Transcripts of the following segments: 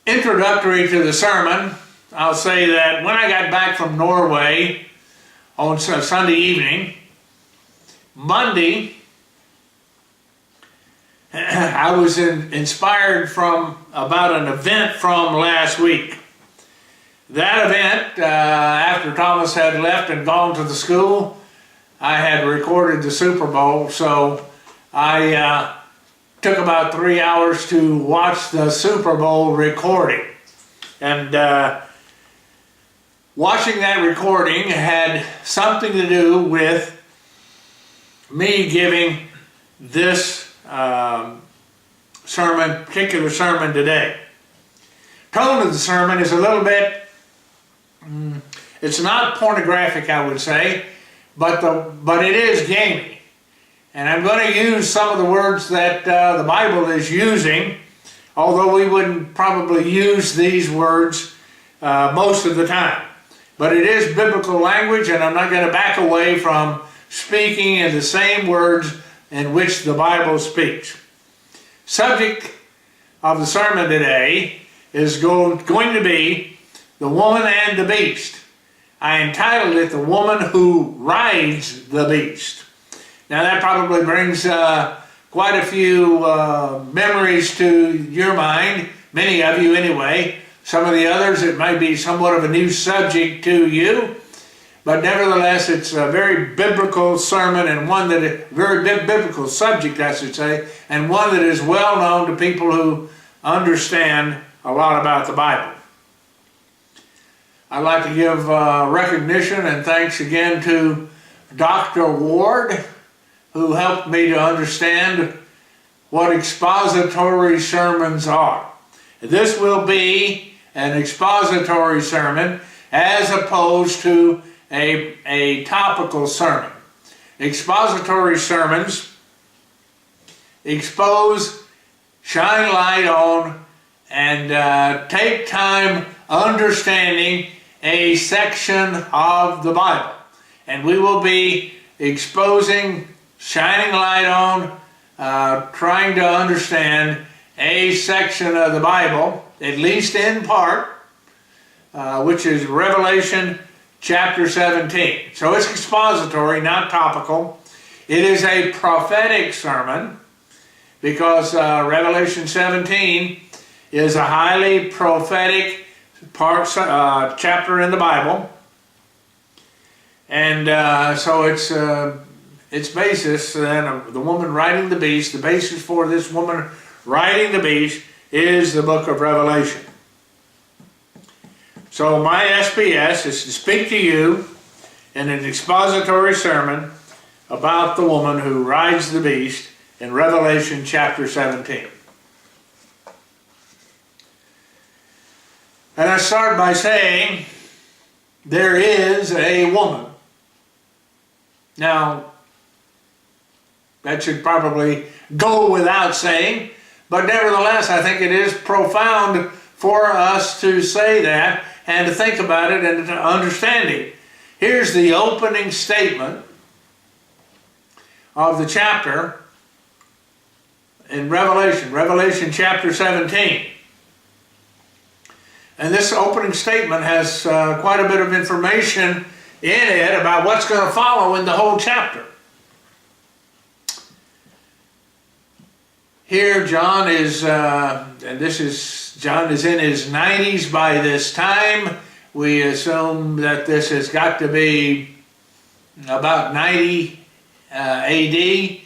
Introductory to the sermon, I'll say that when I got back from Norway on Sunday evening, Monday, I was inspired about an event from last week. That event, after Thomas had left and gone to the school, I had recorded the Super Bowl, so I took about 3 hours to watch the Super Bowl recording. And watching that recording had something to do with me giving this particular sermon today. Tone of the sermon is a little bit, it's not pornographic, I would say, but it is gamey. And I'm going to use some of the words that the Bible is using, although we wouldn't probably use these words most of the time. But it is biblical language, and I'm not going to back away from speaking in the same words in which the Bible speaks. Subject of the sermon today is going to be the woman and the beast. I entitled it The Woman Who Rides the Beast. Now that probably brings quite a few memories to your mind, many of you anyway. Some of the others, it might be somewhat of a new subject to you, but nevertheless it's a very biblical sermon, and one that very biblical subject, I should say, and one that is well known to people who understand a lot about the Bible. I'd like to give recognition and thanks again to Dr. Ward, who helped me to understand what expository sermons are. This will be an expository sermon as opposed to a topical sermon. Expository sermons expose, shine light on, and take time understanding a section of the Bible. And we will be exposing, shining light on, trying to understand a section of the Bible, at least in part, which is Revelation chapter 17. So it's expository, not topical. It is a prophetic sermon because Revelation 17 is a highly prophetic chapter in the Bible. And so its basis, then, the woman riding the beast, the basis for this woman riding the beast is the book of Revelation. So my SPS is to speak to you in an expository sermon about the woman who rides the beast in Revelation chapter 17. And I start by saying, there is a woman. Now, that should probably go without saying, but nevertheless, I think it is profound for us to say that and to think about it and to understand it. Here's the opening statement of the chapter in Revelation chapter 17. And this opening statement has quite a bit of information in it about what's going to follow in the whole chapter. Here John is, John is in his 90s by this time. We assume that this has got to be about 90 AD.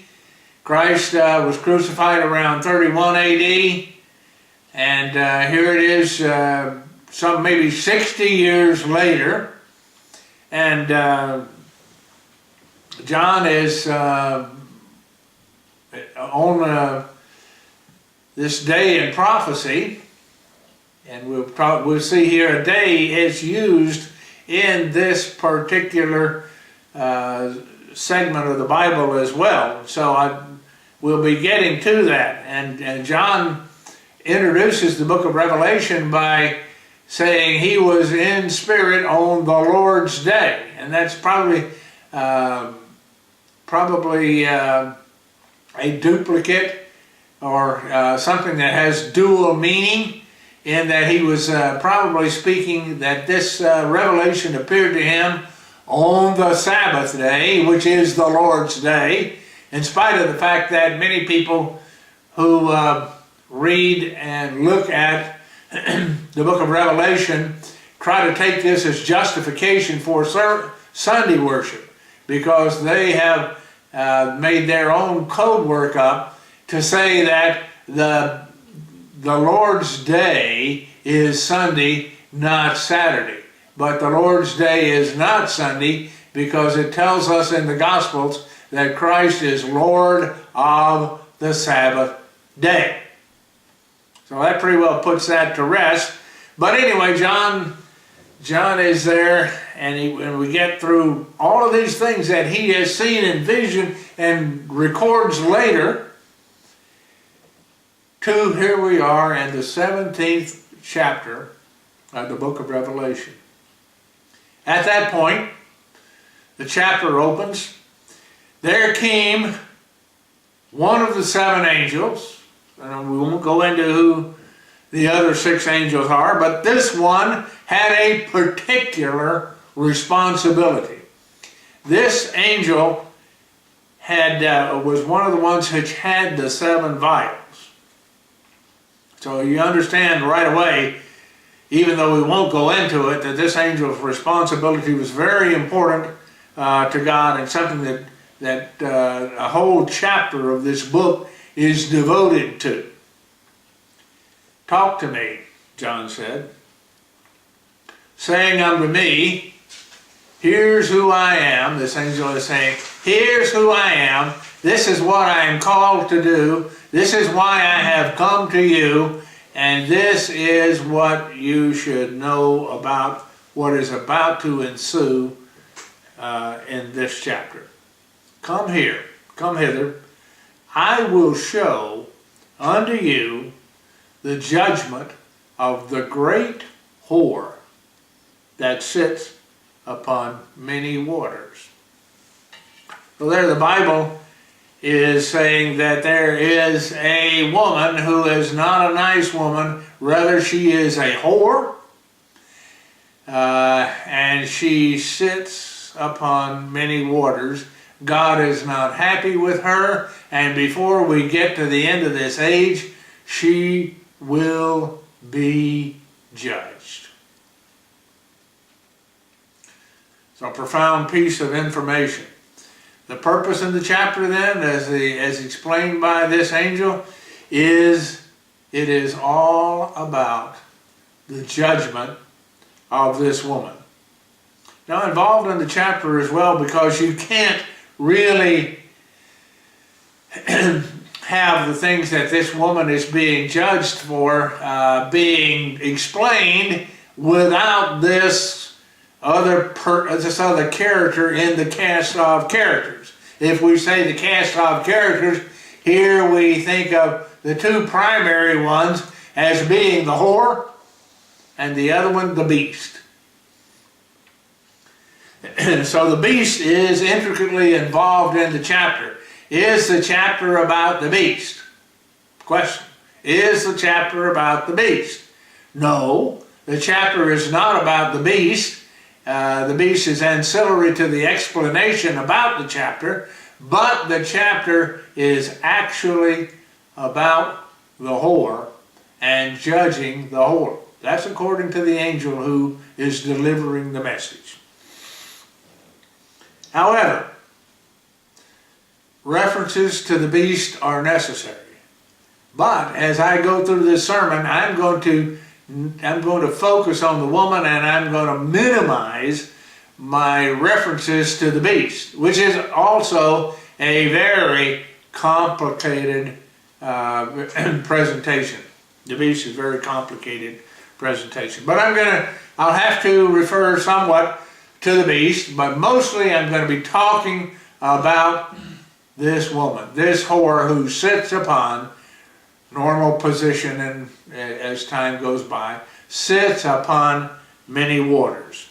Christ was crucified around 31 AD. And here it is, some maybe 60 years later. And John is on this day in prophecy, and we'll see here a day is used in this particular segment of the Bible as well. So we'll be getting to that. And John introduces the book of Revelation by saying he was in spirit on the Lord's day. And that's probably a duplicate or something that has dual meaning in that he was probably speaking that this revelation appeared to him on the Sabbath day, which is the Lord's day, in spite of the fact that many people who read and look at the book of Revelation try to take this as justification for Sunday worship, because they have made their own code work up to say that the Lord's day is Sunday, not Saturday. But the Lord's day is not Sunday, because it tells us in the Gospels that Christ is Lord of the Sabbath day. So that pretty well puts that to rest. But anyway, John is there, and we get through all of these things that he has seen in vision and records later, to here we are in the 17th chapter of the book of Revelation. At that point, the chapter opens. There came one of the seven angels, and we won't go into who the other six angels are, but this one had a particular responsibility. This angel was one of the ones which had the seven vials. So you understand right away, even though we won't go into it, that this angel's responsibility was very important to God, and something that a whole chapter of this book is devoted to. Talk to me, John said, saying unto me, here's who I am. This angel is saying, here's who I am. This is what I am called to do. This is why I have come to you. And this is what you should know about what is about to ensue in this chapter. Come here, come hither. I will show unto you the judgment of the great whore that sits upon many waters. So there the Bible is saying that there is a woman who is not a nice woman, rather she is a whore, and she sits upon many waters. God is not happy with her, and before we get to the end of this age, she will be judged. So, a profound piece of information. The purpose in the chapter then, as explained by this angel, is it is all about the judgment of this woman. Now, involved in the chapter as well, because you can't really have the things that this woman is being judged for being explained without this other character in the cast of characters. If we say the cast of characters, here we think of the two primary ones as being the whore and the other one the beast. So the beast is intricately involved in the chapter. Is the chapter about the beast? Question. Is the chapter about the beast? No, the chapter is not about the beast. The beast is ancillary to the explanation about the chapter, but the chapter is actually about the whore and judging the whore. That's according to the angel who is delivering the message. However, references to the beast are necessary. But as I go through this sermon, I'm going to focus on the woman, and I'm going to minimize my references to the beast, which is also a very complicated presentation. The beast is a very complicated presentation. But I'll have to refer somewhat to the beast, but mostly I'm going to be talking about this woman, this whore who sits upon normal position, and as time goes by, sits upon many waters.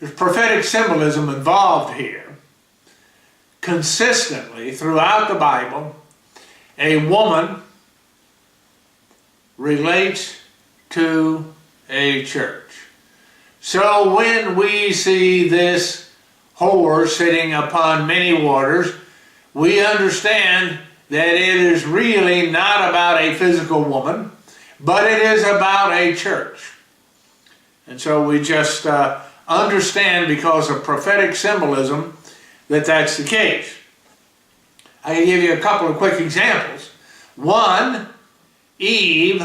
There's prophetic symbolism involved here. Consistently throughout the Bible, a woman relates to a church. So when we see this whore sitting upon many waters, we understand that it is really not about a physical woman, but it is about a church. And so we just understand, because of prophetic symbolism, that that's the case. I can give you a couple of quick examples. One, Eve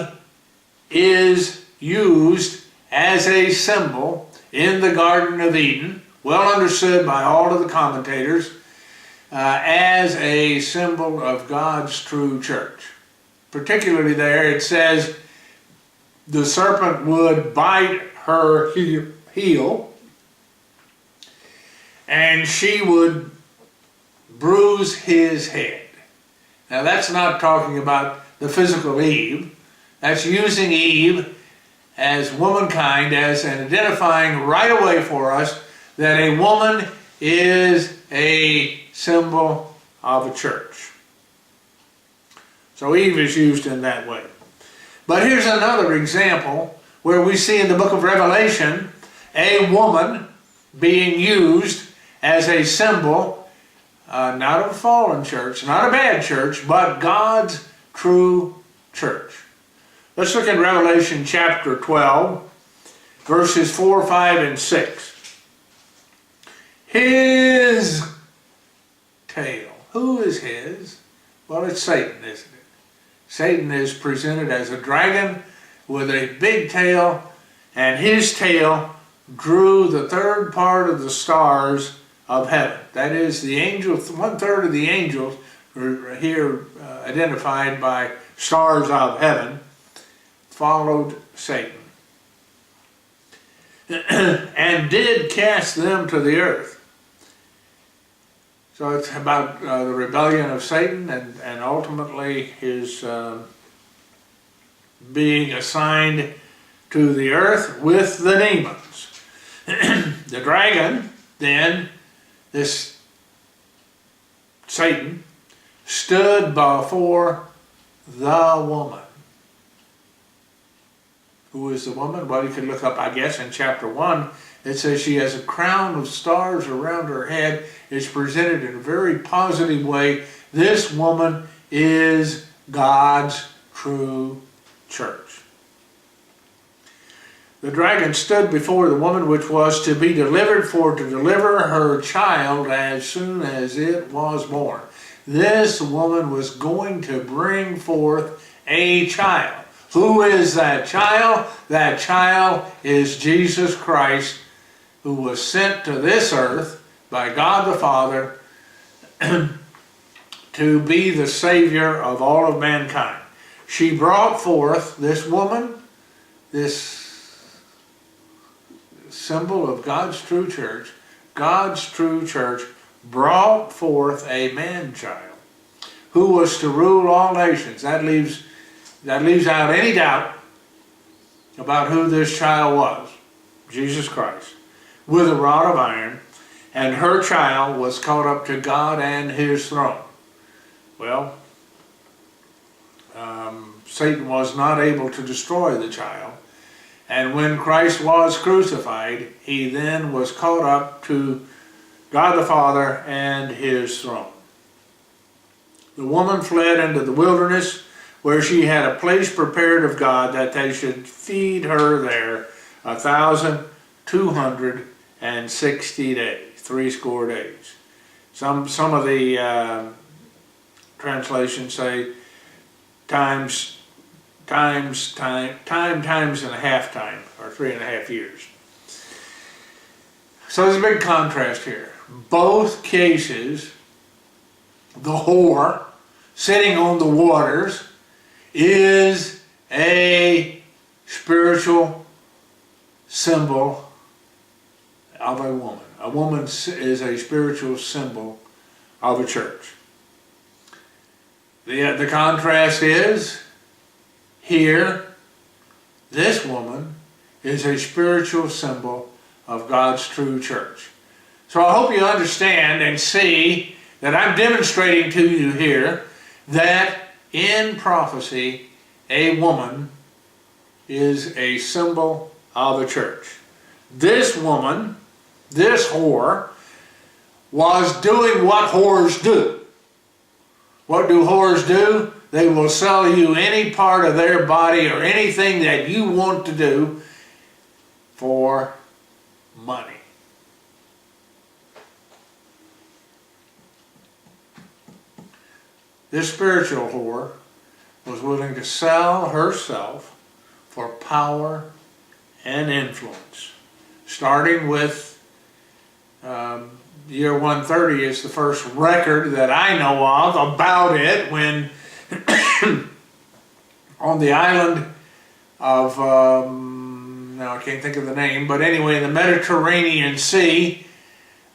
is used as a symbol in the Garden of Eden, well understood by all of the commentators, as a symbol of God's true church. Particularly there it says the serpent would bite her heel and she would bruise his head. Now that's not talking about the physical Eve. That's using Eve as womankind, as an identifying right away for us that a woman is a symbol of a church. So Eve is used in that way. But here's another example where we see in the book of Revelation a woman being used as a symbol, not of a fallen church, not a bad church, but God's true church. Let's look at Revelation chapter 12, verses 4, 5, and 6. His tail. Who is his? Well, it's Satan, isn't it? Satan is presented as a dragon with a big tail, and his tail drew the third part of the stars of heaven. That is, the angels, 1/3 of the angels are here identified by stars of heaven, followed Satan and did cast them to the earth. So it's about the rebellion of Satan and ultimately his being assigned to the earth with the demons. The dragon, then, this Satan, stood before the woman. Who is the woman? Well, you can look up, I guess, in chapter 1. It says she has a crown of stars around her head. It's presented in a very positive way. This woman is God's true church. The dragon stood before the woman which was to be delivered, for to deliver her child as soon as it was born. This woman was going to bring forth a child. Who is that child? That child is Jesus Christ, who was sent to this earth by God the Father to be the Savior of all of mankind. She brought forth, this woman, this symbol of God's true church, God's true church brought forth a man-child who was to rule all nations. That leaves out any doubt about who this child was, Jesus Christ, with a rod of iron, and her child was caught up to God and his throne. Well, Satan was not able to destroy the child, and when Christ was crucified, he then was caught up to God the Father and his throne. The woman fled into the wilderness, where she had a place prepared of God that they should feed her there 1,260 days, 60 days. Some of the translations say times and a half time, or 3.5 years. So there's a big contrast here. Both cases, the whore sitting on the waters is a spiritual symbol of a woman. A woman is a spiritual symbol of a church. The contrast is, here, this woman is a spiritual symbol of God's true church. So I hope you understand and see that I'm demonstrating to you here that in prophecy, a woman is a symbol of the church. This woman, this whore, was doing what whores do. What do whores do? They will sell you any part of their body or anything that you want to do for money. This spiritual whore was willing to sell herself for power and influence. Starting with year 130 is the first record that I know of about it, when on the island of, now I can't think of the name, but anyway, in the Mediterranean Sea,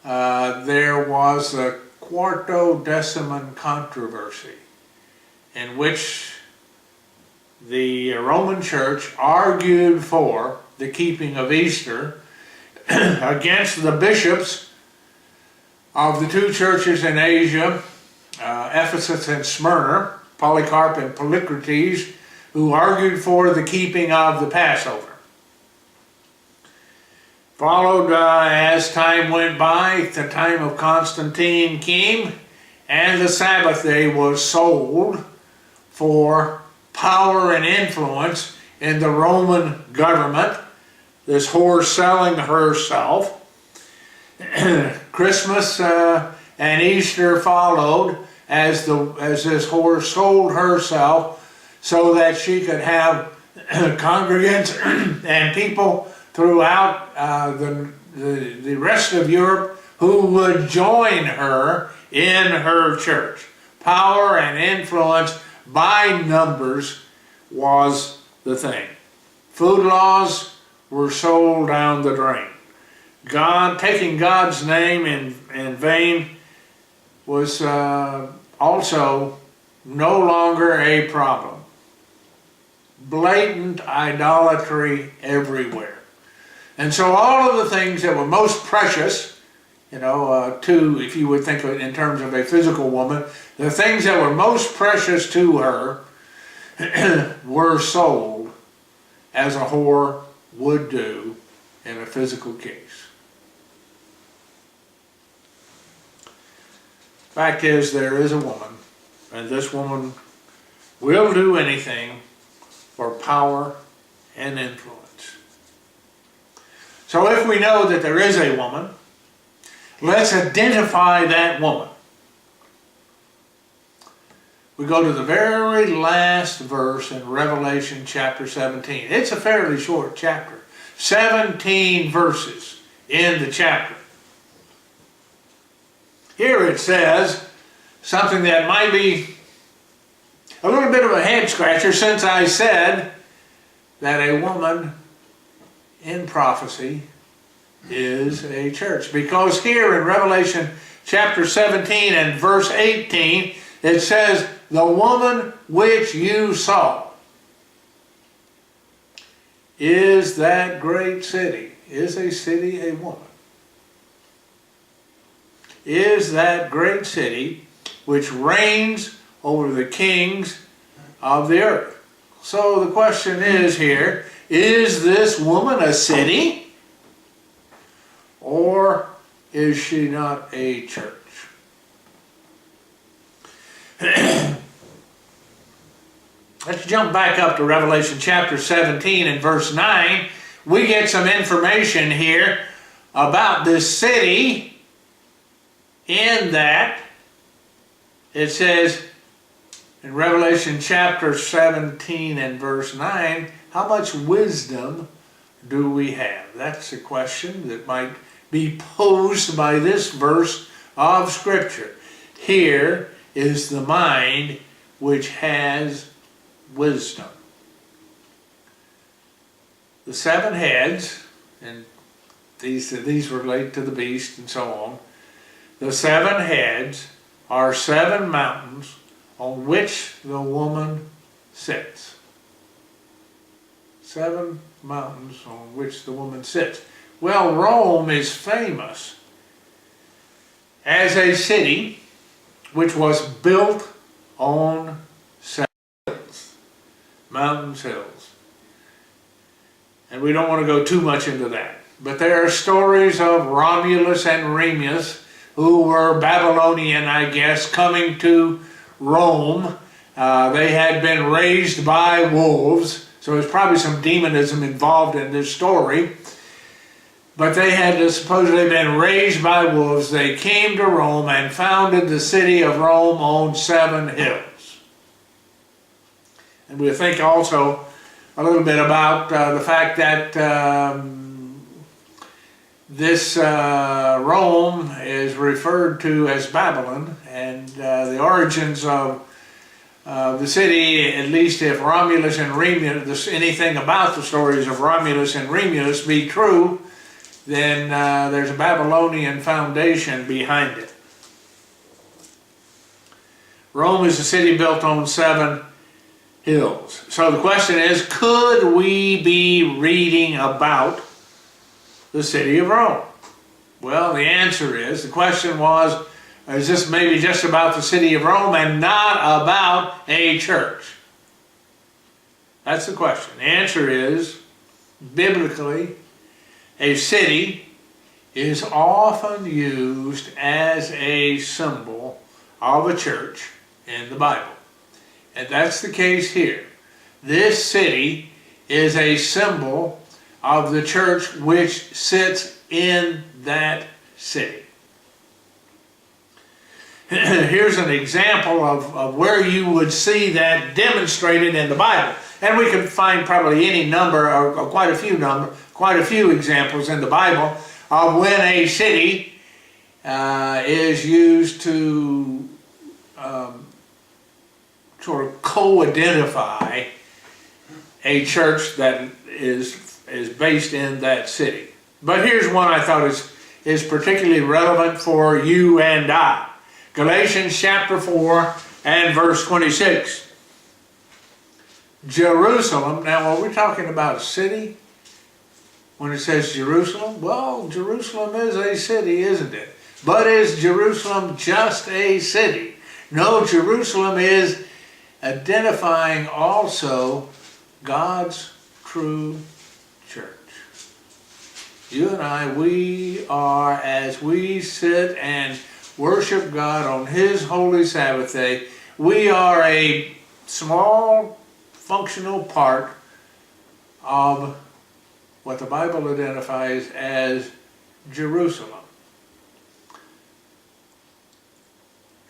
there was a Quartodeciman controversy, in which the Roman Church argued for the keeping of Easter against the bishops of the two churches in Asia, Ephesus and Smyrna, Polycarp and Polycrates, who argued for the keeping of the Passover. Followed as time went by, the time of Constantine came, and the Sabbath day was sold for power and influence in the Roman government. This whore selling herself. Christmas and Easter followed as this whore sold herself so that she could have congregants and people throughout the rest of Europe who would join her in her church. Power and influence by numbers was the thing. Food laws were sold down the drain. Taking God's name in vain was also no longer a problem. Blatant idolatry everywhere. And so all of the things that were most precious, if you would think of it in terms of a physical woman, the things that were most precious to her were sold as a whore would do in a physical case. Fact is, there is a woman, and this woman will do anything for power and influence. So if we know that there is a woman, let's identify that woman. We go to the very last verse in Revelation chapter 17. It's a fairly short chapter. 17 verses in the chapter. Here it says something that might be a little bit of a head scratcher, since I said that a woman in prophecy is a church. Because here in Revelation chapter 17 and verse 18, it says, "The woman which you saw is that great city." Is a city a woman? Is that great city which reigns over the kings of the earth. So the question is here, is this woman a city? Or is she not a church? Let's jump back up to Revelation chapter 17 and verse 9. We get some information here about this city, in that it says in Revelation chapter 17 and verse 9, how much wisdom do we have? That's a question that might be posed by this verse of Scripture. Here is the mind which has wisdom. The seven heads, and these relate to the beast and so on. The seven heads are seven mountains on which the woman sits. Seven mountains on which the woman sits. Well, Rome is famous as a city which was built on seven hills, mountains, hills. And we don't want to go too much into that. But there are stories of Romulus and Remus, who were Babylonian, I guess, coming to Rome. They had been raised by wolves, so there's probably some demonism involved in this story. But they had supposedly been raised by wolves. They came to Rome and founded the city of Rome on 7 hills. And we'll think also a little bit about the fact that this Rome is referred to as Babylon, and the origins of the city, at least if Romulus and Remus, anything about the stories of Romulus and Remus be true, then there's a Babylonian foundation behind it. Rome is a city built on 7 hills. So the question is, could we be reading about the city of Rome? Well, the answer is, the question was, is this maybe just about the city of Rome and not about a church? That's the question. The answer is, biblically, a city is often used as a symbol of a church in the Bible. And that's the case here. This city is a symbol of the church which sits in that city. Here's an example of where you would see that demonstrated in the Bible. And we could find probably any number, or quite a few examples in the Bible of when a city is used to sort of co-identify a church that is based in that city. But here's one I thought is particularly relevant for you and I. Galatians chapter 4 and verse 26. Jerusalem, now are we talking about a city? When it says Jerusalem, well, Jerusalem is a city, isn't it? But is Jerusalem just a city? No, Jerusalem is identifying also God's true church. You and I, we are, as we sit and worship God on His holy Sabbath day, we are a small functional part of what the Bible identifies as Jerusalem.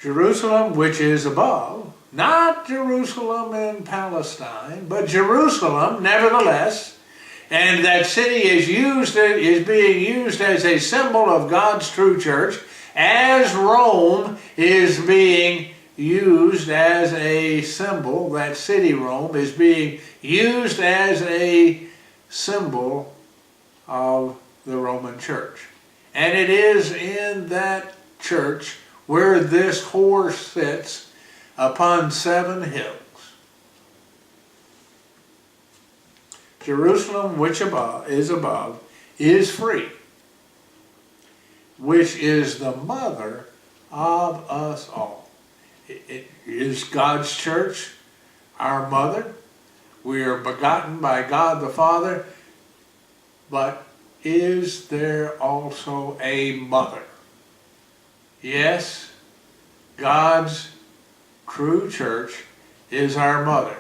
Jerusalem, which is above, not Jerusalem in Palestine, but Jerusalem nevertheless, and that city is being used as a symbol of God's true church, as Rome is being used as a symbol, that city Rome is being used as a symbol of the Roman church. And it is in that church where this horse sits upon 7 hills. Jerusalem, which is above, is free, which is the mother of us all. It is God's church, our mother. We are begotten by God the Father, but is there also a mother? Yes, God's true church is our mother.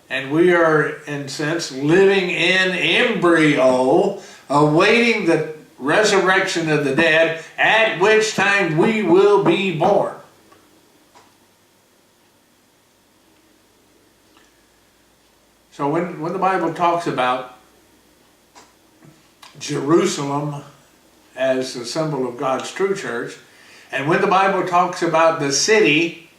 And we are, in a sense, living in embryo, awaiting the resurrection of the dead, at which time we will be born. So when the Bible talks about Jerusalem as a symbol of God's true church, and when the Bible talks about the city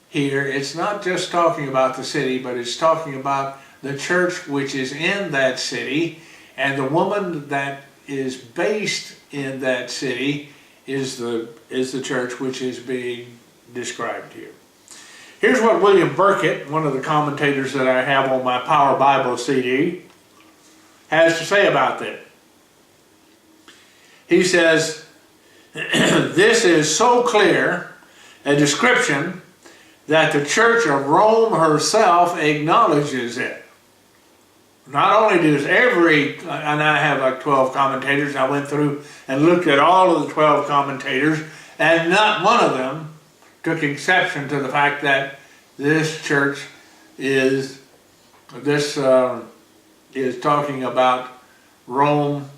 here, it's not just talking about the city, but it's talking about the church which is in that city, and the woman that is based in that city is the church which is being described here. Here's what William Burkitt, one of the commentators that I have on my Power Bible CD, has to say about that. He says, this is so clear a description that the Church of Rome herself acknowledges it. not only does and I have like 12 commentators, I went through and looked at all of the 12 commentators, and not one of them took exception to the fact that this church is talking about Rome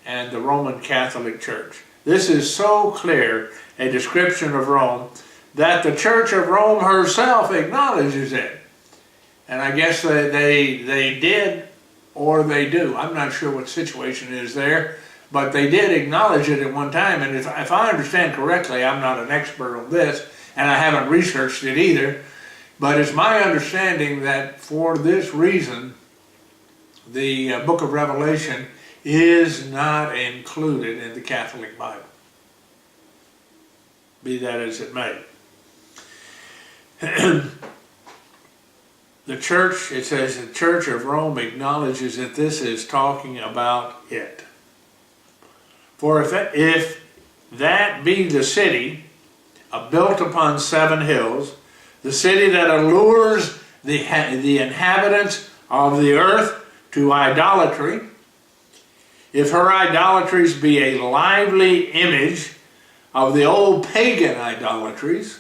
and the Roman Catholic Church. This is so clear a description of Rome that the Church of Rome herself acknowledges it. And I guess they did, or they do. I'm not sure what situation is there, but they did acknowledge it at one time. And if I understand correctly, I'm not an expert on this, and I haven't researched it either, but it's my understanding that for this reason, the book of Revelation is not included in the Catholic Bible. Be that as it may. The church, it says, the Church of Rome acknowledges that this is talking about it. For if that be the city built upon 7 hills, the city that allures the inhabitants of the earth to idolatry, if her idolatries be a lively image of the old pagan idolatries,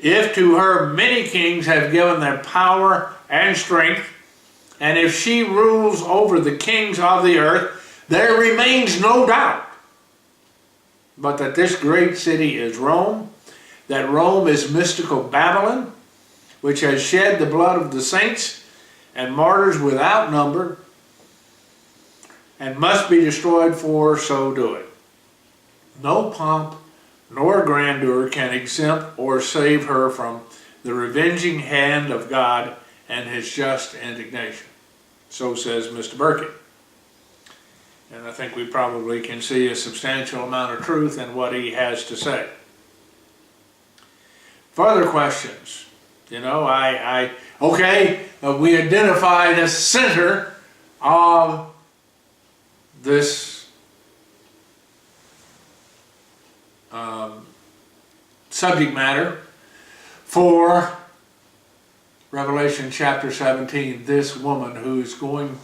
if to her many kings have given their power and strength, and if she rules over the kings of the earth, there remains no doubt but that this great city is Rome, that Rome is mystical Babylon, which has shed the blood of the saints and martyrs without number, and must be destroyed for so doing. No pomp nor grandeur can exempt or save her from the revenging hand of God and his just indignation. So says Mr. Burkett. And I think we probably can see a substantial amount of truth in what he has to say. Further questions. You know, we identify the center of this subject matter for Revelation chapter 17, this woman who is going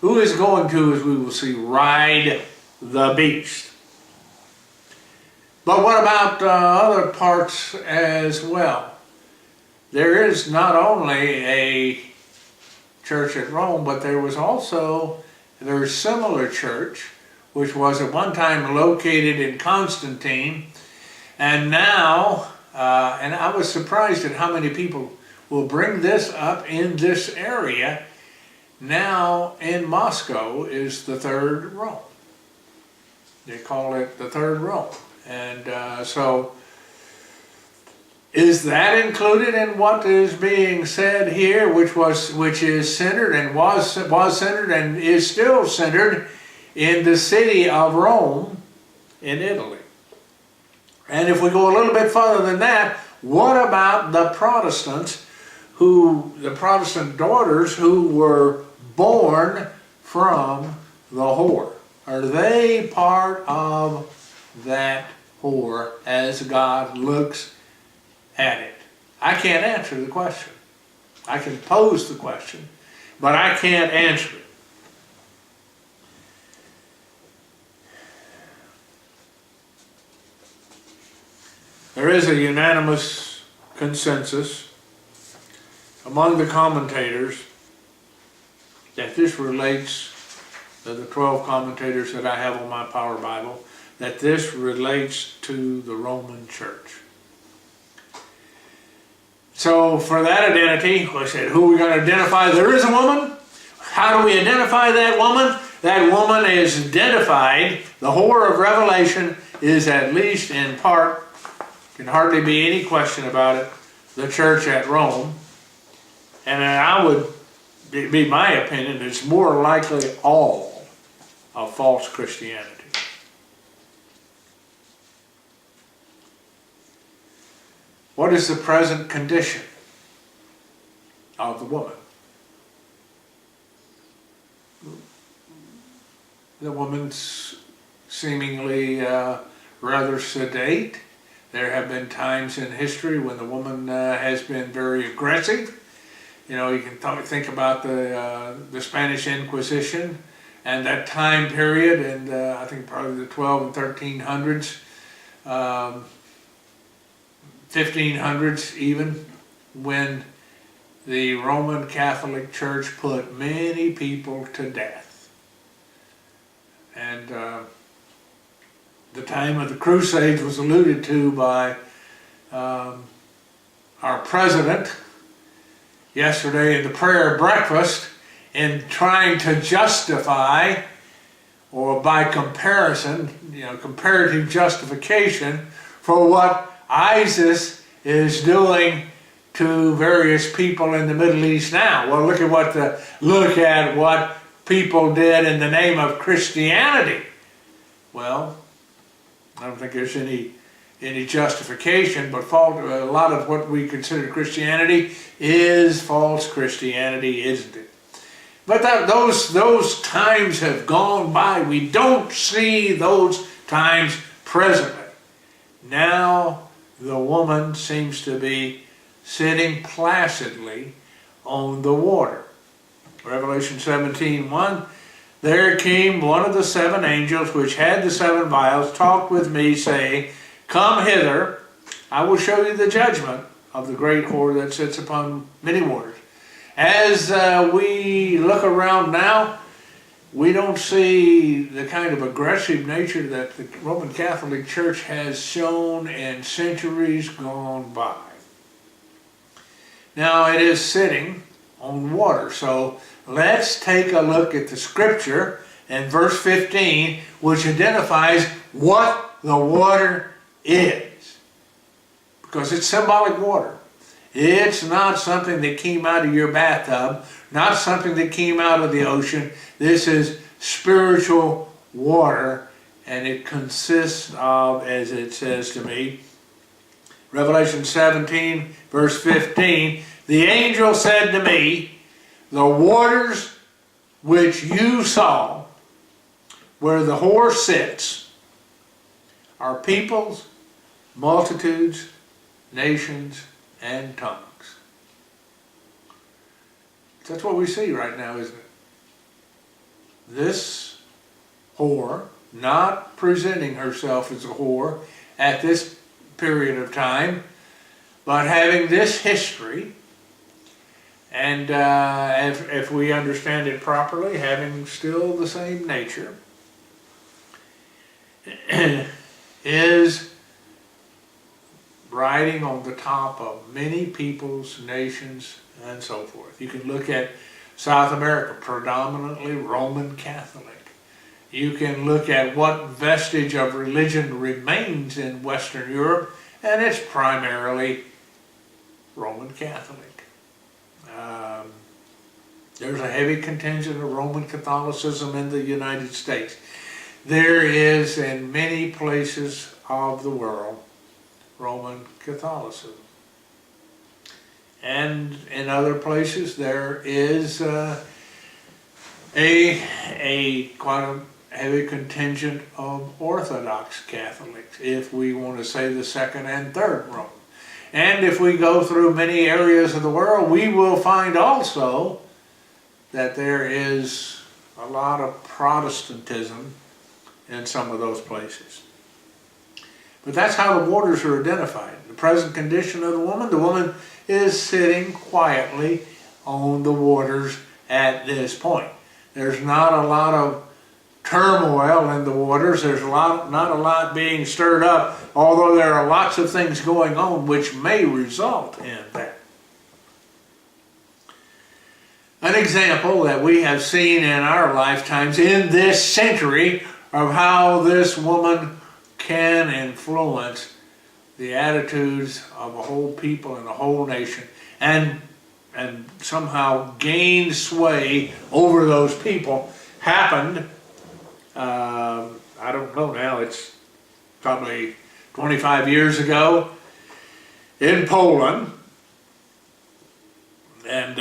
to, as we will see, ride the beast. But what about other parts as well? There is not only a church at Rome, but there was also a very similar church, which was at one time located in Constantine, and now, and I was surprised at how many people will bring this up in this area. Now in Moscow is the Third Rome. They call it the Third Rome. And so is that included in what is being said here, which is centered and was centered and is still centered in the city of Rome in Italy? And if we go a little bit further than that, what about the Protestants, the Protestant daughters who were born from the whore? Are they part of that whore as God looks at it? I can't answer the question. I can pose the question, but I can't answer it. There is a unanimous consensus among the commentators that this relates, the 12 commentators that I have on my Power Bible, that this relates to the Roman Church. So for that identity, I said, who are we going to identify? There is a woman. How do we identify that woman? That woman is identified, the whore of Revelation is at least in part, can hardly be any question about it, the church at Rome. And I would, be my opinion, it's more likely all of false Christianity. What is the present condition of the woman? The woman's seemingly rather sedate. There have been times in history when the woman has been very aggressive You know, you can think about the Spanish Inquisition and that time period, and I think probably the 12 and 1300s, 1500s even, when the Roman Catholic Church put many people to death. And the time of the Crusades was alluded to by our president yesterday in the prayer breakfast, in trying to justify, or by comparison, comparative justification for what ISIS is doing to various people in the Middle East now. Well, look at what people did in the name of Christianity. Well, I don't think there's any justification, but a lot of what we consider Christianity is false Christianity, isn't it? But those times have gone by. We don't see those times presently. Now the woman seems to be sitting placidly on the water. Revelation 17:1, there came one of the seven angels which had the seven vials, talked with me, saying, come hither, I will show you the judgment of the great whore that sits upon many waters. As we look around now, we don't see the kind of aggressive nature that the Roman Catholic Church has shown in centuries gone by. Now it is sitting on water, so let's take a look at the scripture in verse 15, which identifies what the water is. Because it's symbolic water. It's not something that came out of your bathtub, not something that came out of the ocean. This is spiritual water, and it consists of, as it says to me, Revelation 17, verse 15, the angel said to me, the waters which you saw where the whore sits are peoples, multitudes, nations, and tongues. That's what we see right now, isn't it? This whore, not presenting herself as a whore at this period of time, but having this history, and if we understand it properly, having still the same nature, is riding on the top of many peoples, nations, and so forth. You can look at South America, predominantly Roman Catholic. You can look at what vestige of religion remains in Western Europe, and it's primarily Roman Catholic. There's a heavy contingent of Roman Catholicism in the United States. There is in many places of the world Roman Catholicism. And in other places there is quite a heavy contingent of Orthodox Catholics, if we want to say the second and third Rome. And if we go through many areas of the world, we will find also that there is a lot of Protestantism in some of those places. But that's how the waters are identified. The present condition of the woman is sitting quietly on the waters at this point. There's not a lot of turmoil in the waters. There's not a lot being stirred up, although there are lots of things going on which may result in that. An example that we have seen in our lifetimes in this century of how this woman can influence the attitudes of a whole people and a whole nation, and somehow gain sway over those people, happened, I don't know now, it's probably 25 years ago in Poland. And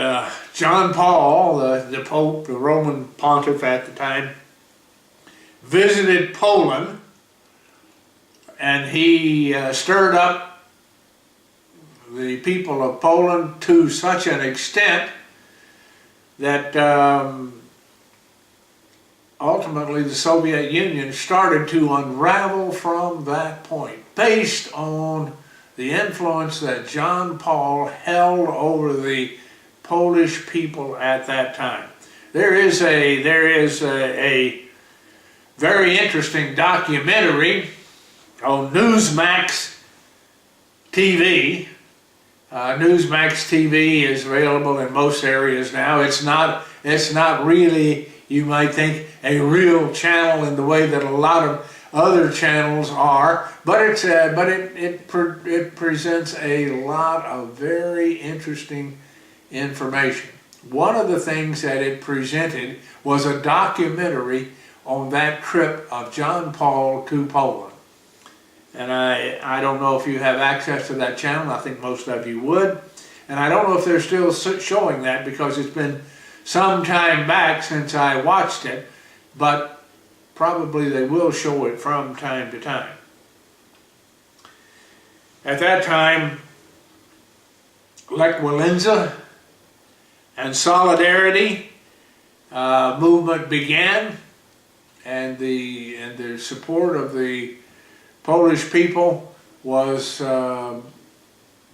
John Paul, the Pope, the Roman Pontiff at the time, visited Poland, and he stirred up the people of Poland to such an extent that ultimately the Soviet Union started to unravel from that point, based on the influence that John Paul held over the Polish people at that time. There is a very interesting documentary on Newsmax TV. Newsmax TV is available in most areas now. It's not really, you might think, a real channel in the way that a lot of other channels are, but it presents a lot of very interesting information. One of the things that it presented was a documentary on that trip of John Paul to Poland. And I don't know if you have access to that channel. I think most of you would. And I don't know if they're still showing that, because it's been some time back since I watched it, but probably they will show it from time to time. At that time, Lech Walesa and Solidarity movement began, and the support of the Polish people was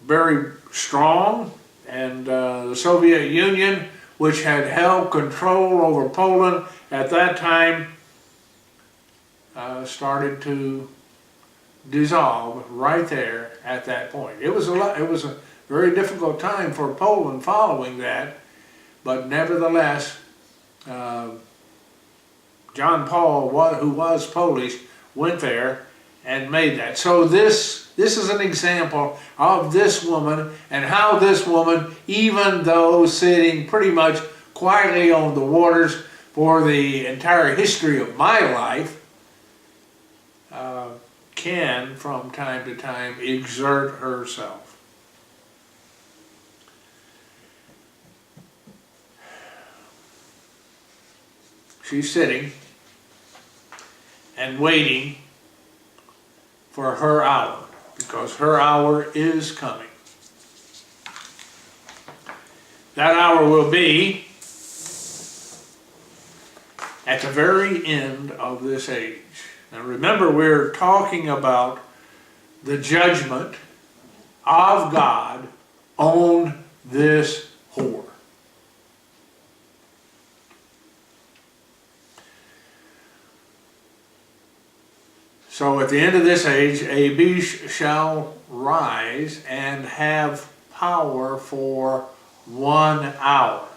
very strong, and the Soviet Union, which had held control over Poland at that time, started to dissolve right there at that point. It was a very difficult time for Poland following that, but nevertheless, John Paul, who was Polish, went there and made that. So this is an example of this woman, and how this woman, even though sitting pretty much quietly on the waters for the entire history of my life, can from time to time exert herself. She's sitting and waiting for her hour, because her hour is coming. That hour will be at the very end of this age. Now remember, we're talking about the judgment of God on this whore. So at the end of this age, a beast shall rise and have power for 1 hour.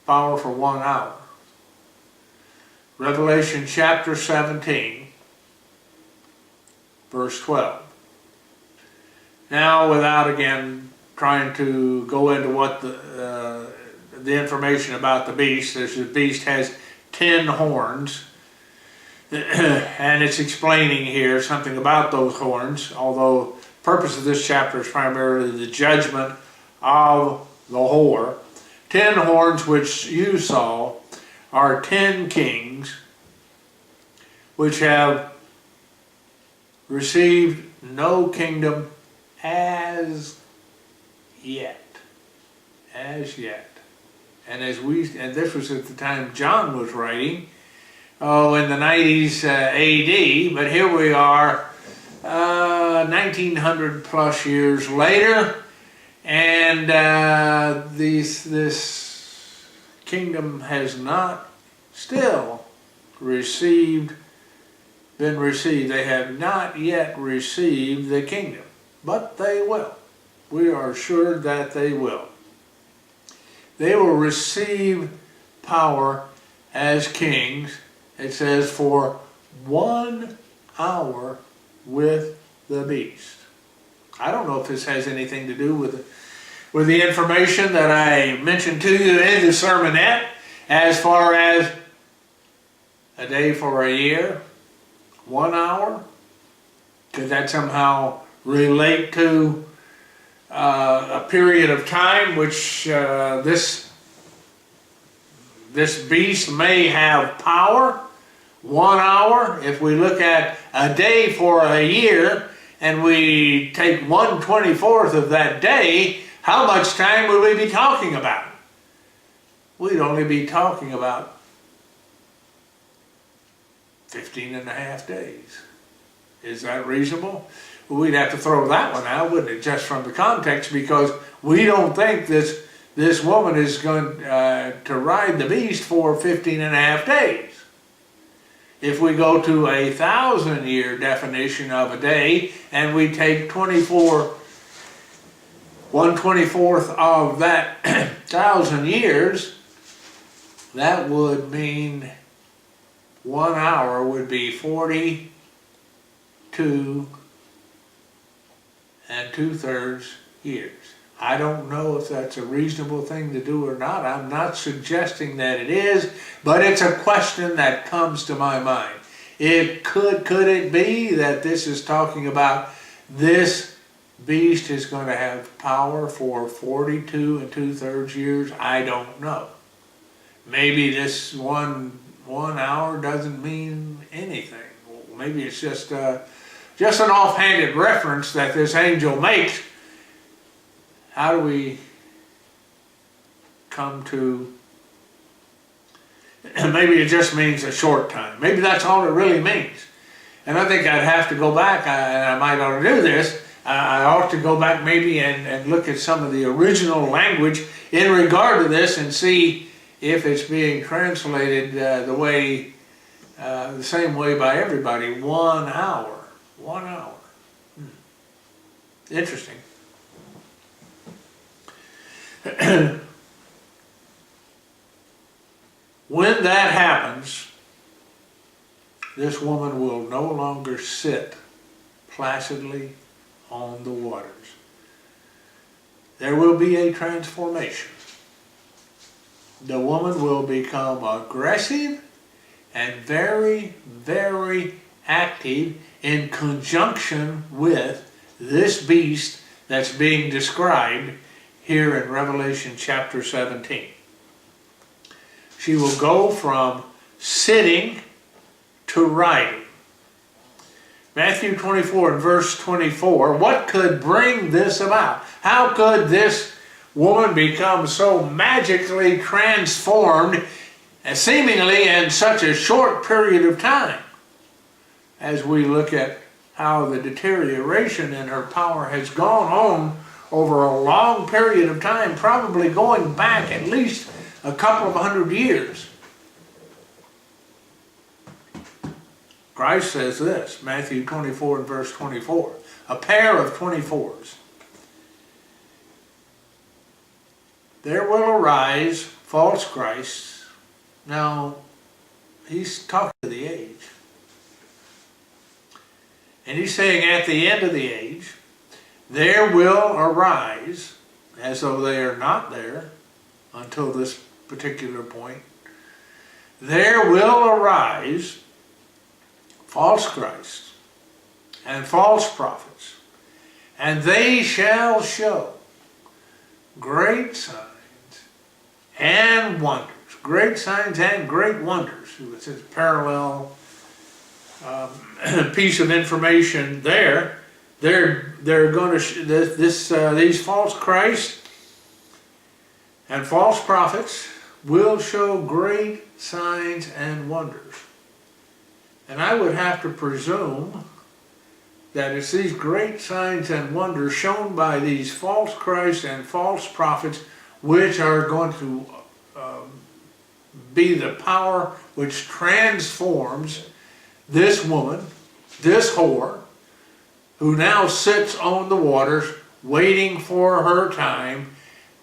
Power for 1 hour. Revelation chapter 17, verse 12. Now, without again trying to go into what the information about the beast, the beast has 10 horns, and it's explaining here something about those horns, although the purpose of this chapter is primarily the judgment of the whore. 10 horns which you saw are 10 kings which have received no kingdom as yet. As yet. And this was at the time John was writing, in the 90s AD, but here we are 1900 plus years later, and this kingdom has not still been received. They have not yet received the kingdom, but they will. We are sure that they will. They will receive power as kings, it says, for 1 hour with the beast. I don't know if this has anything to do with the information that I mentioned to you in the sermonette, as far as a day for a year, 1 hour. Could that somehow relate to a period of time which this beast may have power? 1 hour. If we look at a day for a year and we take 1/24 of that day, how much time would we be talking about? we'd only be talking about 15.5 days. Is that reasonable? Well, we'd have to throw that one out, wouldn't it, just from the context, because we don't think this woman is going to ride the beast for 15.5 days. If we go to a 1,000-year definition of a day, and we take 1/24 of that 1,000 years, that would mean 1 hour would be 42 2/3 years. I don't know if that's a reasonable thing to do or not. I'm not suggesting that it is, but it's a question that comes to my mind. Could it be that this is talking about this beast is going to have power for 42 2/3 years? I don't know. Maybe this one hour doesn't mean anything. Maybe it's just an offhanded reference that this angel makes. How do we come to, maybe it just means a short time. Maybe that's all it really means. And I think I'd have to go back, and I might ought to do this, I ought to go back maybe and look at some of the original language in regard to this and see if it's being translated the same way by everybody. 1 hour. 1 hour. Interesting. When that happens, this woman will no longer sit placidly on the waters. There will be a transformation. The woman will become aggressive and very, very active in conjunction with this beast that's being described here in Revelation chapter 17. She will go from sitting to riding. Matthew 24 and verse 24, what could bring this about? How could this woman become so magically transformed, seemingly in such a short period of time? As we look at how the deterioration in her power has gone on over a long period of time, probably going back at least a couple of 100 years. Christ says this, Matthew 24 and verse 24, a pair of 24s. There will arise false Christs. Now, he's talking to the age. And he's saying at the end of the age, there will arise, as though they are not there until this particular point, there will arise false Christs and false prophets, and they shall show great signs and wonders. Great signs and great wonders. It's a parallel piece of information there. They're going to these false Christs and false prophets will show great signs and wonders. And I would have to presume that it's these great signs and wonders shown by these false Christs and false prophets which are going to be the power which transforms this woman, this whore, who now sits on the waters waiting for her time,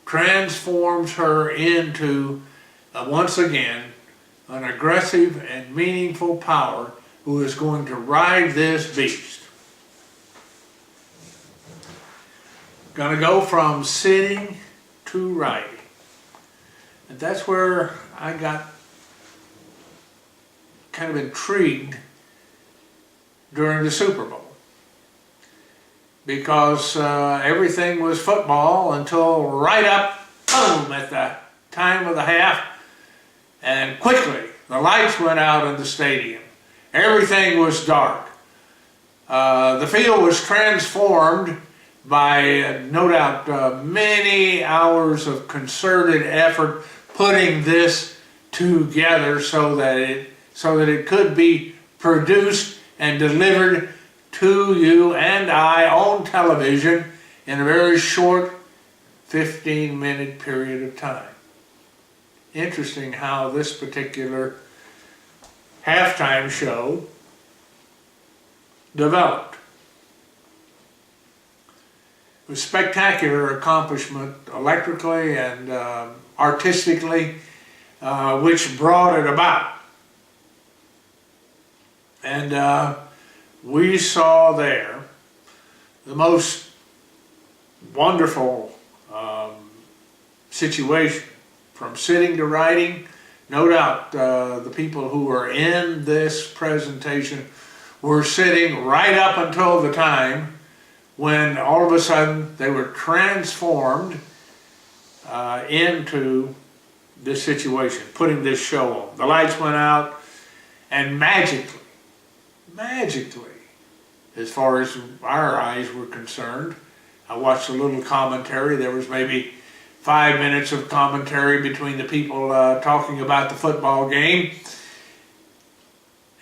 transforms her into, once again, an aggressive and meaningful power who is going to ride this beast. Going to go from sitting to riding. And that's where I got kind of intrigued during the Super Bowl. Because everything was football until right up, boom, at the time of the half. And quickly, the lights went out in the stadium. Everything was dark. The field was transformed by, no doubt, many hours of concerted effort putting this together so that it could be produced and delivered to you and I on television in a very short 15-minute period of time. Interesting how this particular halftime show developed. It was a spectacular accomplishment electrically and artistically, which brought it about. And we saw there the most wonderful situation, from sitting to writing. No doubt the people who were in this presentation were sitting right up until the time when all of a sudden they were transformed into this situation, putting this show on. The lights went out, and magically, as far as our eyes were concerned, I watched a little commentary. There was maybe 5 minutes of commentary between the people talking about the football game.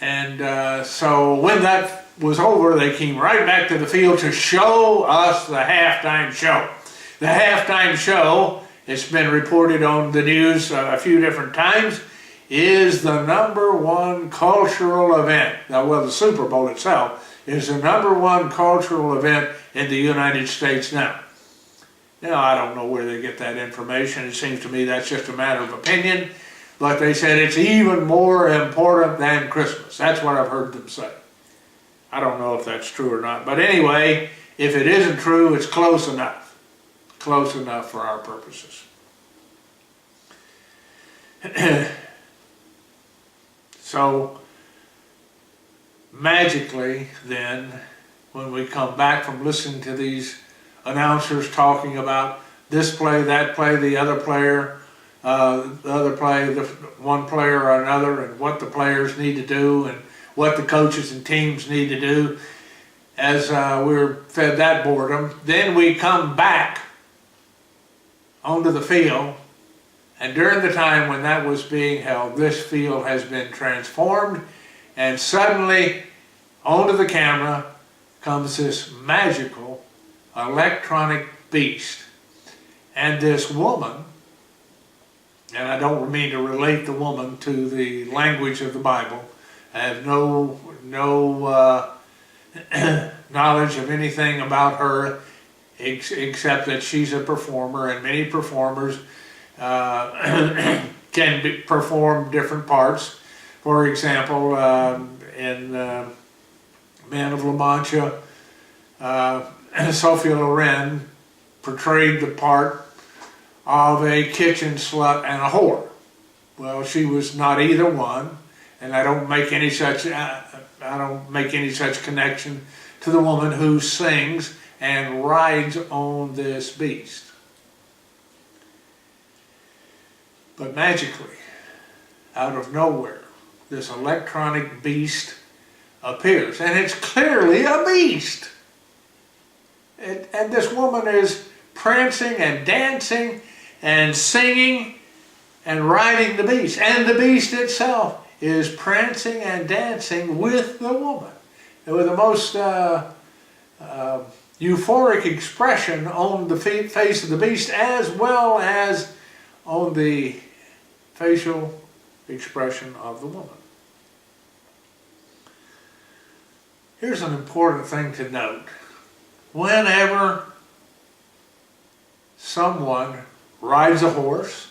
And so when that was over, they came right back to the field to show us the halftime show. The halftime show, it's been reported on the news a few different times, is the #1 cultural event. Now, well, the Super Bowl itself is the #1 cultural event in the United States now. Now, I don't know where they get that information. It seems to me that's just a matter of opinion. But they said it's even more important than Christmas. That's what I've heard them say. I don't know if that's true or not. But anyway, if it isn't true, it's close enough. Close enough for our purposes. So, magically then, when we come back from listening to these announcers talking about this play, that play, the other player, the other play, the one player or another, and what the players need to do, and what the coaches and teams need to do, as we're fed that boredom, then we come back onto the field, and during the time when that was being held, this field has been transformed, and suddenly onto the camera comes this magical electronic beast. And this woman, and I don't mean to relate the woman to the language of the Bible, I have no knowledge of anything about her except that she's a performer, and many performers can perform different parts. For example, in Man of La Mancha, Sophia Loren portrayed the part of a kitchen slut and a whore. Well, she was not either one, and I don't make any such connection to the woman who sings and rides on this beast. But magically, out of nowhere, this electronic beast appears, and it's clearly a beast. And this woman is prancing and dancing and singing and riding the beast. And the beast itself is prancing and dancing with the woman. And with the most euphoric expression on the face of the beast, as well as on the facial expression of the woman. Here's an important thing to note. Whenever someone rides a horse,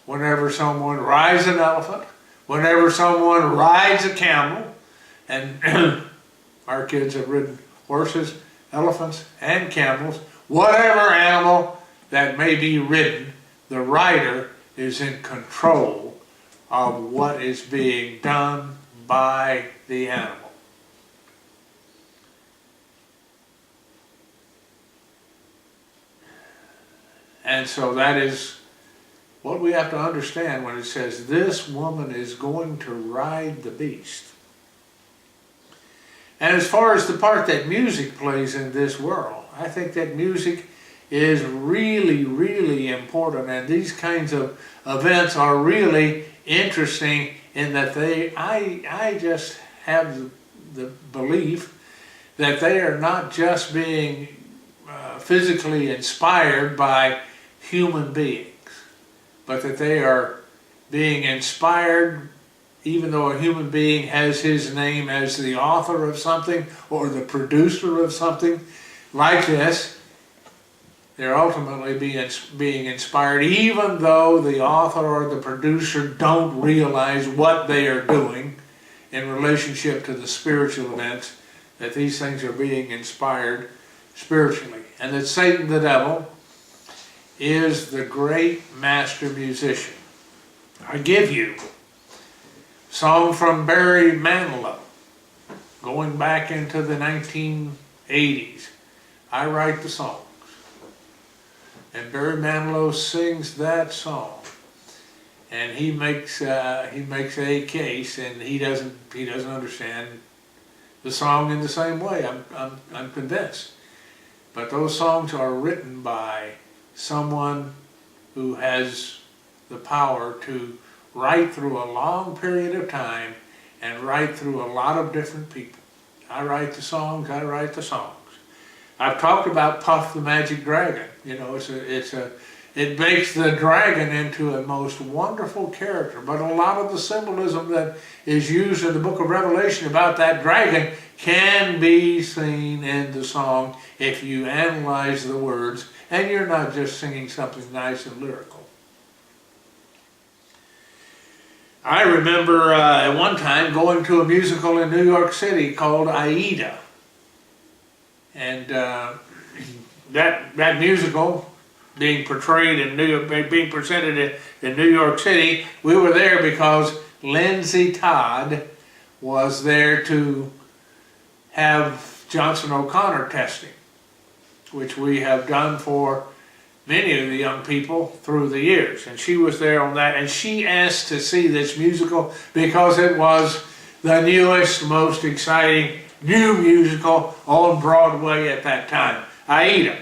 whenever someone rides an elephant, whenever someone rides a camel, and our kids have ridden horses, elephants, and camels, whatever animal that may be ridden, the rider is in control of what is being done by the animal. And so that is what we have to understand when it says this woman is going to ride the beast. And as far as the part that music plays in this world, I think that music is really, really important, and these kinds of events are really interesting in that I just have the belief that they are not just being physically inspired by human beings, but that they are being inspired even though a human being has his name as the author of something or the producer of something like this. They're ultimately being inspired even though the author or the producer don't realize what they are doing in relationship to the spiritual events, that these things are being inspired spiritually. And that Satan the devil is the great master musician. I give you a song from Barry Manilow, going back into the 1980s. I write the songs. And Barry Manilow sings that song. And he makes a case, and he doesn't understand the song in the same way. I'm convinced. But those songs are written by someone who has the power to write through a long period of time and write through a lot of different people. I write the songs. I write the songs. I've talked about Puff the Magic Dragon. You know, it makes the dragon into a most wonderful character. But a lot of the symbolism that is used in the book of Revelation about that dragon can be seen in the song if you analyze the words and you're not just singing something nice and lyrical. I remember at one time going to a musical in New York City called Aida. And that musical being portrayed in being presented in New York City, we were there because Lindsay Todd was there to have Johnson O'Connor testing, which we have done for many of the young people through the years. And she was there on that, and she asked to see this musical because it was the newest, most exciting new musical on Broadway at that time, Aida.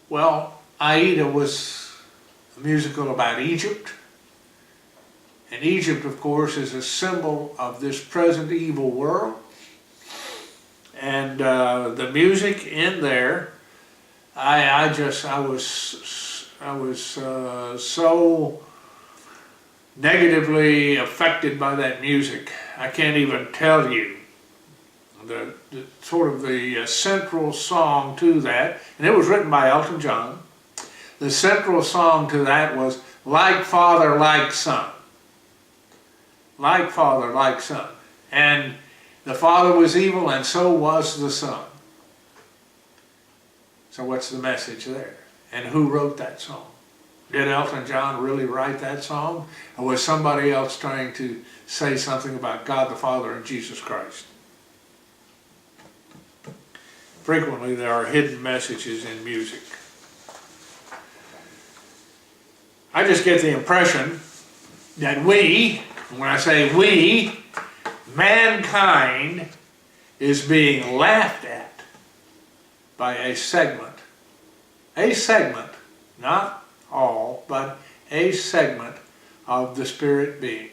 Well, Aida was a musical about Egypt. And Egypt, of course, is a symbol of this present evil world. And the music in there, I was so negatively affected by that music. I can't even tell you the sort of the central song to that, and it was written by Elton John. The central song to that was "Like Father, Like Son." Like father, like son. And the father was evil, and so was the son. So what's the message there? And who wrote that song? Did Elton John really write that song? Or was somebody else trying to say something about God the Father and Jesus Christ? Frequently there are hidden messages in music. I just get the impression that we, when I say we, mankind is being laughed at by a segment, not all, but a segment of the spirit beings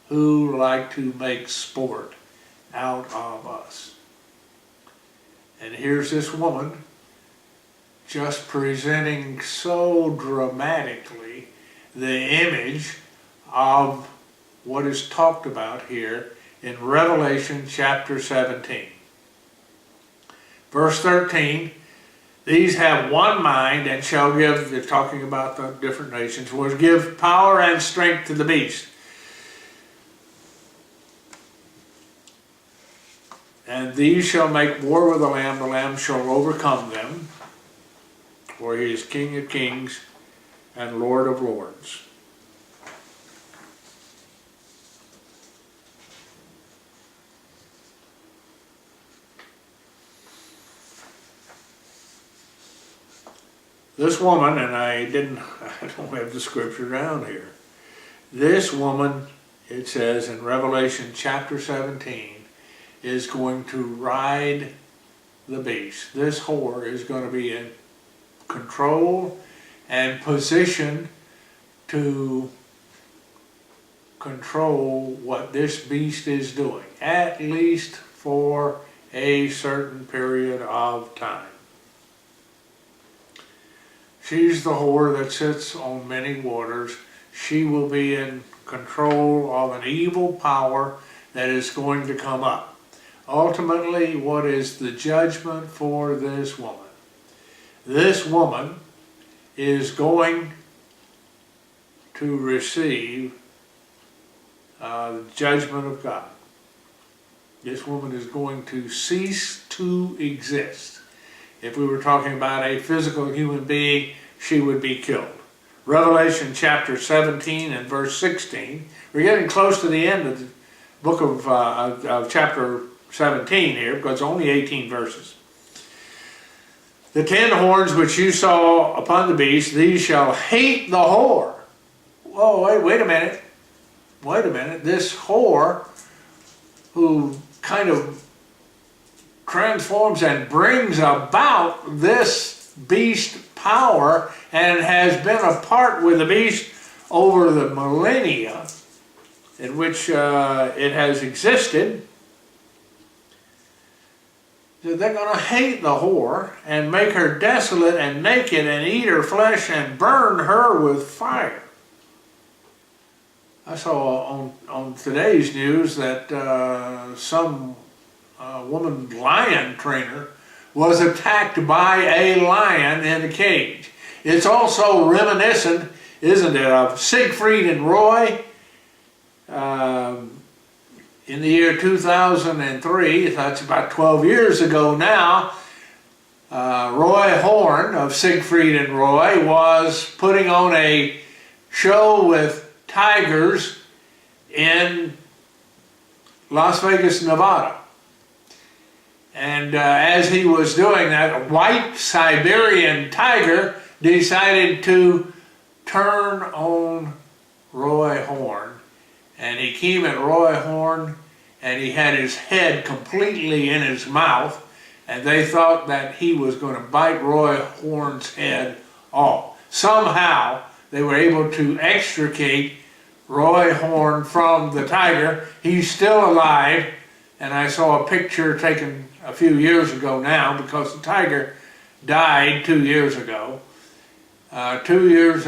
who like to make sport out of us. And here's this woman just presenting so dramatically the image of what is talked about here in Revelation chapter 17. Verse 13, these have one mind and shall give, they're talking about the different nations, will give power and strength to the beast. And these shall make war with the Lamb shall overcome them, for he is King of kings and Lord of lords. This woman, and I don't have the scripture down here. This woman, it says in Revelation chapter 17, is going to ride the beast. This whore is going to be in control and position to control what this beast is doing, at least for a certain period of time. She's the whore that sits on many waters. She will be in control of an evil power that is going to come up. Ultimately, what is the judgment for this woman? This woman is going to receive the judgment of God. This woman is going to cease to exist. If we were talking about a physical human being, she would be killed. Revelation chapter 17 and verse 16. We're getting close to the end of the book of chapter 17 here, because it's only 18 verses. The 10 horns which you saw upon the beast, these shall hate the whore. Whoa, wait a minute. Wait a minute. This whore who kind of transforms and brings about this beast power and has been a part with the beast over the millennia in which it has existed, they're going to hate the whore and make her desolate and naked and eat her flesh and burn her with fire. I saw on today's news that some woman lion trainer was attacked by a lion in a cage. It's also reminiscent, isn't it, of Siegfried and Roy in the year 2003. That's about 12 years ago now. Roy Horn of Siegfried and Roy was putting on a show with tigers in Las Vegas, Nevada. And as he was doing that, a white Siberian tiger decided to turn on Roy Horn. And he came at Roy Horn and he had his head completely in his mouth, and they thought that he was going to bite Roy Horn's head off. Somehow they were able to extricate Roy Horn from the tiger. He's still alive, and I saw a picture taken a few years ago now, because the tiger died 2 years ago. 2 years,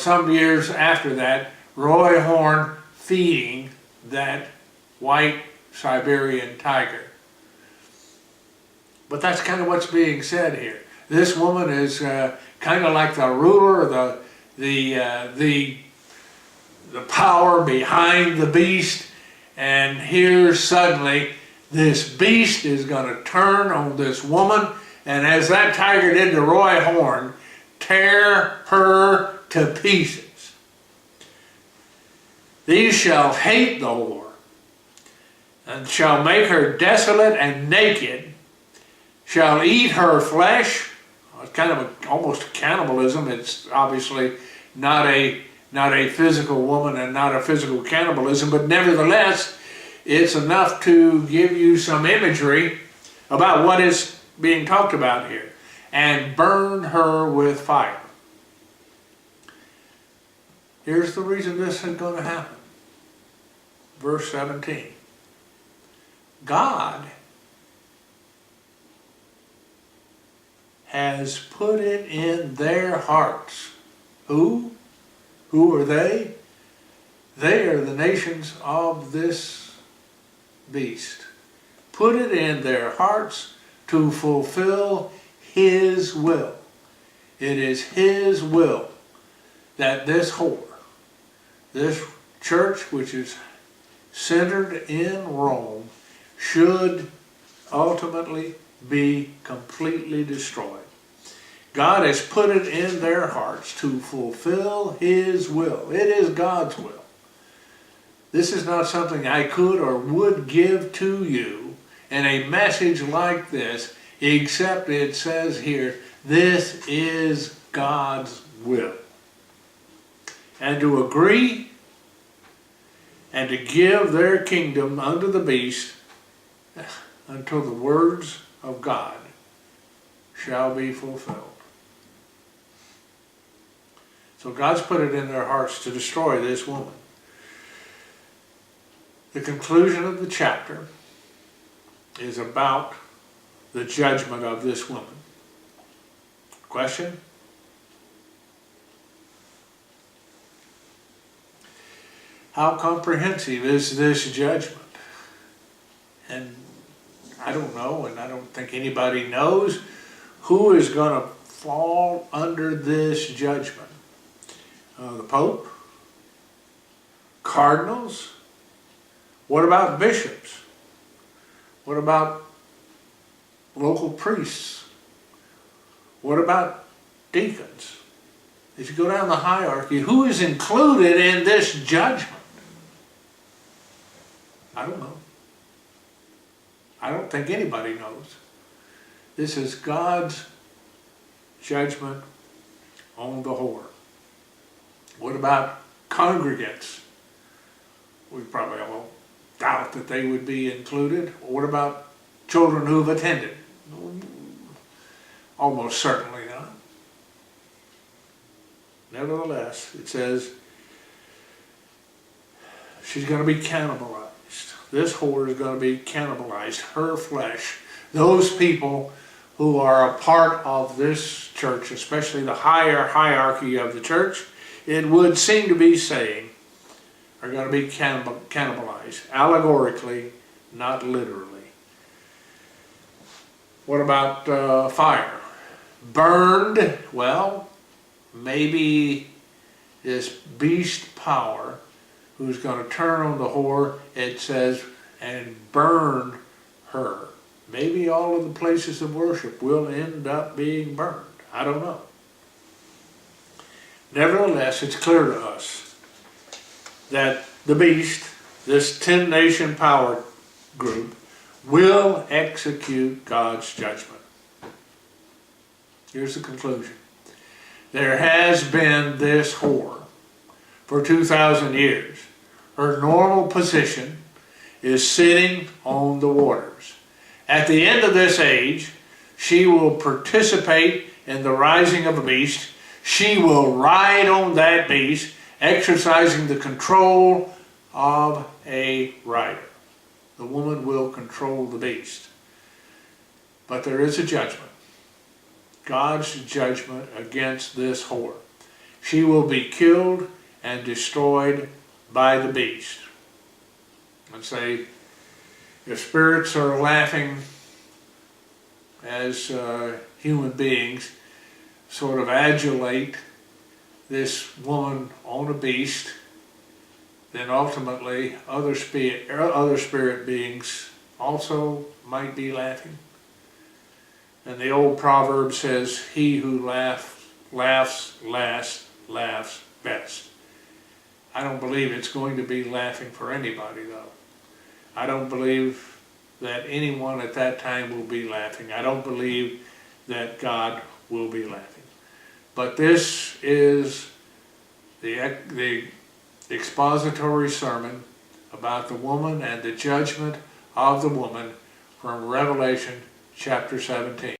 some years after that, Roy Horn feeding that white Siberian tiger. But that's kind of what's being said here. This woman is kind of like the ruler, the power behind the beast, and here suddenly this beast is going to turn on this woman, and as that tiger did to Roy Horn, tear her to pieces. These shall hate the whore, and shall make her desolate and naked, shall eat her flesh. It's kind of almost cannibalism. It's obviously not a physical woman and not a physical cannibalism, but nevertheless, it's enough to give you some imagery about what is being talked about here. And burn her with fire. Here's the reason this is going to happen. Verse 17. God has put it in their hearts. Who? Who are they? They are the nations of this beast. Put it in their hearts to fulfill His will. It is His will that this whore, this church which is centered in Rome, should ultimately be completely destroyed. God has put it in their hearts to fulfill His will. It is God's will. This is not something I could or would give to you in a message like this, except it says here, this is God's will. And to agree and to give their kingdom unto the beast until the words of God shall be fulfilled. So God's put it in their hearts to destroy this woman. The conclusion of the chapter is about the judgment of this woman. Question? How comprehensive is this judgment? And I don't know, and I don't think anybody knows who is going to fall under this judgment. The Pope? Cardinals? What about bishops? What about local priests? What about deacons? If you go down the hierarchy, who is included in this judgment? I don't know. I don't think anybody knows. This is God's judgment on the whore. What about congregants? We probably all doubt that they would be included. What about children who've attended? Almost certainly not. Nevertheless, it says she's going to be cannibalized. This whore is going to be cannibalized. Her flesh. Those people who are a part of this church, especially the higher hierarchy of the church, it would seem to be saying, are going to be cannibalized. Allegorically, not literally. What about fire? Burned? Well, maybe this beast power who's going to turn on the whore, it says, and burn her. Maybe all of the places of worship will end up being burned. I don't know. Nevertheless, it's clear to us that the beast, this 10-nation power group, will execute God's judgment. Here's the conclusion. There has been this whore for 2,000 years. Her normal position is sitting on the waters. At the end of this age, she will participate in the rising of a beast. She will ride on that beast, exercising the control of a rider. The woman will control the beast. But there is a judgment. God's judgment against this whore. She will be killed and destroyed by the beast. Let's say, if spirits are laughing as human beings, sort of adulate this woman on a beast, then ultimately other spirit beings also might be laughing. And the old proverb says, he who laughs last laughs best. I don't believe it's going to be laughing for anybody, though. I don't believe that anyone at that time will be laughing. I don't believe that God will be laughing. But this is the expository sermon about the woman and the judgment of the woman from Revelation chapter 17.